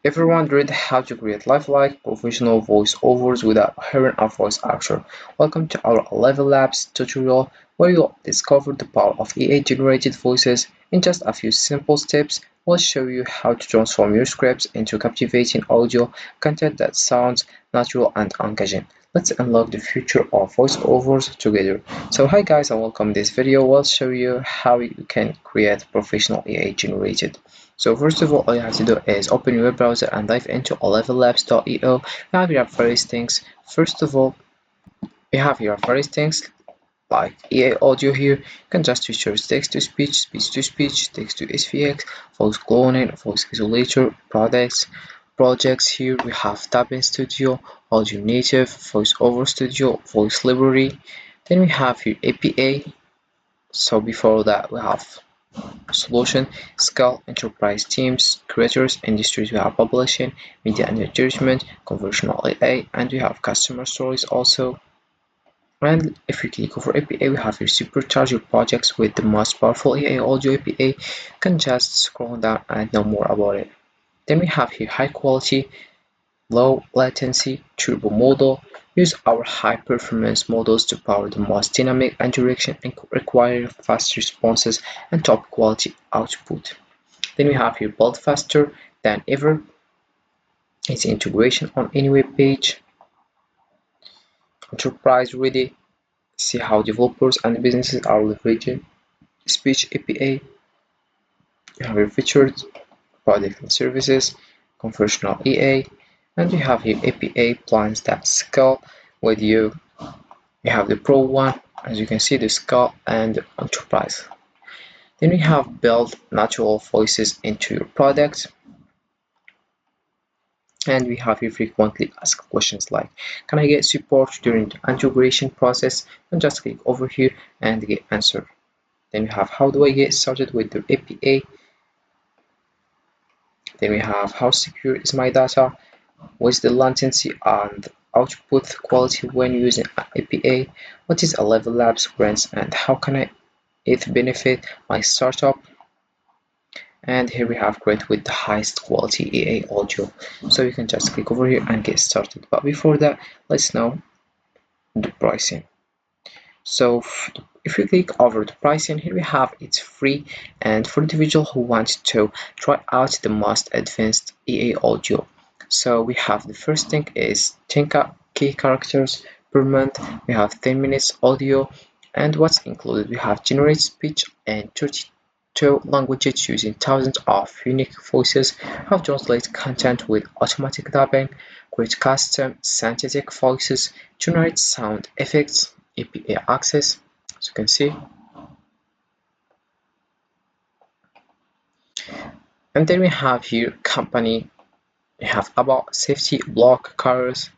If you're wondering how to create lifelike professional voiceovers without hearing a voice actor, welcome to our ElevenLabs tutorial where you'll discover the power of AI-generated voices. In just a few simple steps, we'll show you how to transform your scripts into captivating audio content that sounds natural and engaging. Let's unlock the future of voiceovers together. So hi guys and welcome to this video. We'll show you how you can create professional AI generated. So first of all you have to do is open your web browser and dive into ElevenLabs.io. You have your various things. First of all, you have your various things like EA audio here. You can just switch your text to speech, speech to speech, text to SVX, voice cloning, voice isolator, projects. Here we have Tabin Studio, Audio Native, Voice Over Studio, Voice Library. Then we have here APA. So before that we have solution, scale, enterprise teams, creators, industries we have publishing, media and entertainment, conversational AI, and we have customer stories also. And if you click over APA, we have your supercharge your projects with the most powerful AI audio APA. You can just scroll down and know more about it. Then we have here high quality, low latency, turbo model. Use our high performance models to power the most dynamic interaction and require fast responses and top quality output. Then we have here build faster than ever. It's integration on any web page. Enterprise ready. See how developers and businesses are leveraging speech APA. You have your featured product and services, conversational EA, and you have here APA plans that scale with you. You have the Pro one, as you can see, the scale and the enterprise. Then we have built natural voices into your product. And we have here frequently asked questions like, can I get support during the integration process? And just click over here and get answer. Then we have how do I get started with the APA? Then we have how secure is my data? What's the latency and output quality when using APA? What is ElevenLabs grants and how can it benefit my startup? And here we have create with the highest quality EA audio. So you can just click over here and get started. But before that, let's know the pricing. So if you click over the pricing, here we have it's free and for individual who wants to try out the most advanced EA audio. So we have the first thing is 10K characters per month. We have 10 minutes audio, and what's included we have generate speech and 32 languages using thousands of unique voices, have translate content with automatic dubbing, create custom synthetic voices, generate sound effects, APA access, as you can see. And then we have here company, we have about safety, block, cars,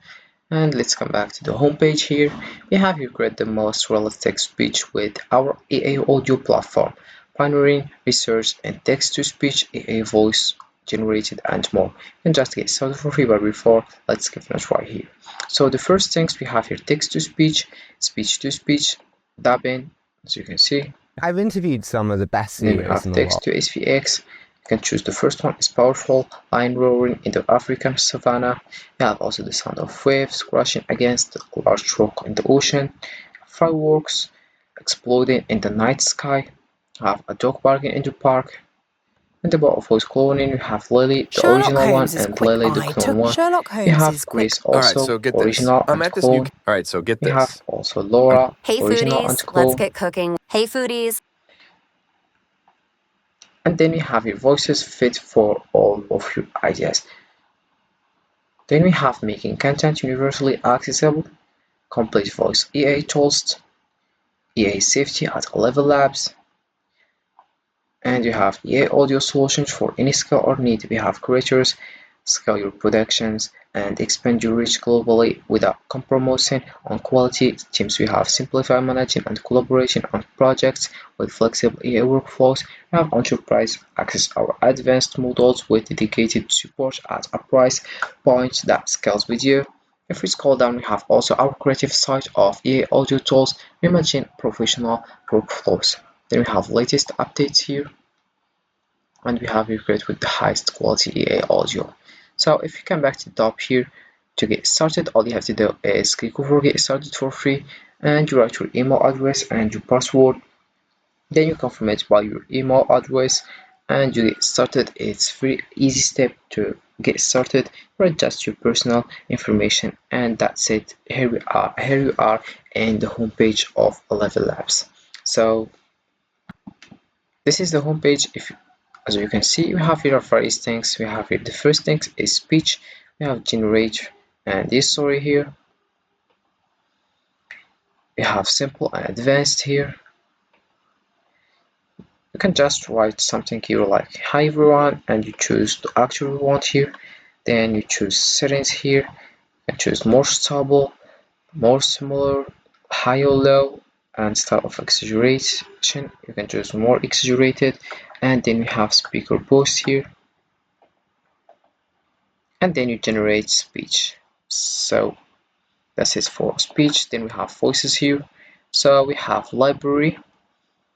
and let's come back to the home page here. We have here create the most realistic speech with our AI audio platform, pioneering research and text-to-speech, AI voice generated and more. And just get started for free, but before let's give it a try here. So the first things we have here text-to-speech, speech-to-speech, dubbing, as you can see. I've interviewed some of the best Then we singers have in the text world. to SVX. You can choose the first one is powerful, lion roaring in the African savanna. You have also the sound of waves crashing against a large rock in the ocean, fireworks exploding in the night sky. You have a dog barking in the park. And about voice cloning, you have Lily, the Sherlock original one, Holmes's and quick Lily, the eye clone took one. Sherlock You Holmes's have quick. Grace All right, also, so get this. original I'm and at this new. clone. All right, so get You have this. also Laura, Hey original and foodies, let's clone. get cooking. Hey foodies. And then you have your voices fit for all of your ideas. Then we have making content universally accessible, complete voice EA tools, EA safety at ElevenLabs, and you have EA audio solutions for any scale or need. We have creators, scale your productions, and expand your reach globally without compromising on quality. Teams we have simplify managing and collaboration on projects with flexible EA workflows. We have enterprise access our advanced models with dedicated support at a price point that scales with you. If we scroll down, we have also our creative site of EA audio tools, imagine professional workflows. Then we have latest updates here, and we have it with the highest quality EA audio. So if you come back to the top here to get started, all you have to do is click over get started for free, and you write your email address and your password. Then you confirm it by your email address and you get started. It's very easy step to get started. Write just your personal information and that's it. Here you are in the homepage of ElevenLabs. So this is the homepage. If as you can see, we have here various things. We have here the first thing is speech. We have generate and this story here. We have simple and advanced here. You can just write something here like hi everyone and you choose the actor you want here. Then you choose settings here and choose more stable, more similar, high or low, and style of exaggeration. You can choose more exaggerated, and then we have speaker boost here, and then you generate speech. So that's it for speech. Then we have voices here. So we have library,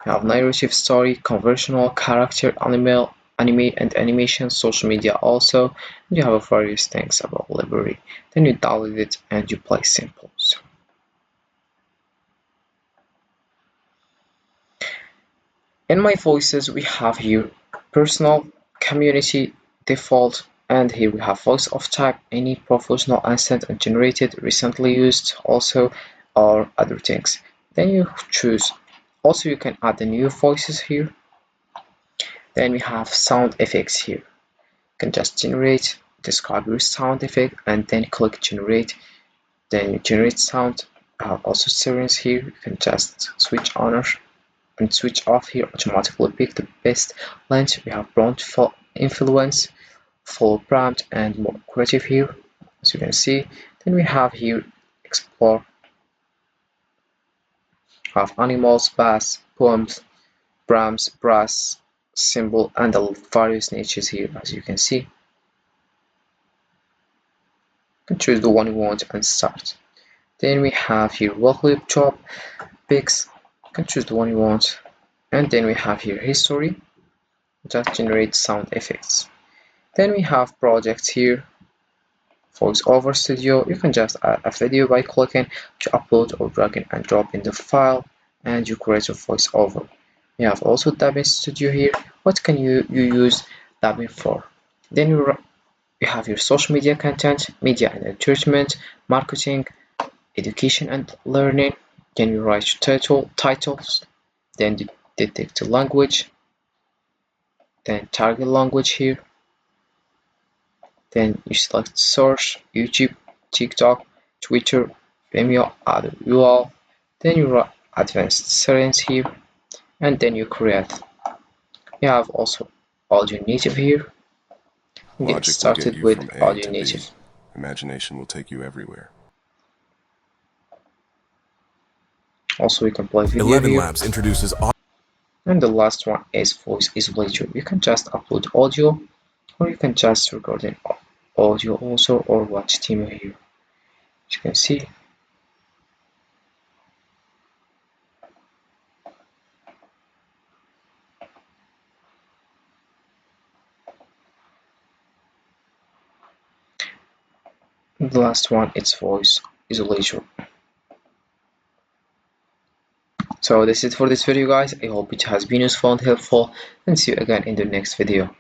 we have narrative, story, conversational, character, anime and animation, social media also. And you have various things about library. Then you download it and you play simple. So in my voices we have here personal, community, default, and here we have voice of type, any professional, instant and generated, recently used also, or other things. Then you choose. Also you can add the new voices here. Then we have sound effects here. You can just generate, describe your sound effect and then click generate. Then you generate sound. You have also sirens here. You can just switch on and switch off here, automatically pick the best lens. We have prompt for influence, full prompt and more creative here as you can see. Then we have here explore, have animals, bass, poems, brahms, brass, symbol and the various niches here as you can see. You can choose the one you want and start. Then we have here vocab chop, picks, you can choose the one you want. And then we have here history, just generate sound effects. Then we have projects here, voiceover studio. You can just add a video by clicking to upload or dragging and drop in the file and you create a voiceover. We have also dubbing studio here. What can you use dubbing for? Then you have your social media content, media and entertainment, marketing, education and learning. Then you write titles, then detect the language, then target language here. Then you select search, YouTube, TikTok, Twitter, Vimeo, other URL. Then you run advanced settings here, and then you create. You have also audio native here. Get Logic will get started you with from A audio to B. native. Imagination will take you everywhere. Also, you can play video here. ElevenLabs introduces And the last one is voice isolator. You can just upload audio, or you can just record an audio also, or watch demo here. As you can see, the last one is voice isolator. So this is it for this video guys. I hope it has been useful and helpful and see you again in the next video.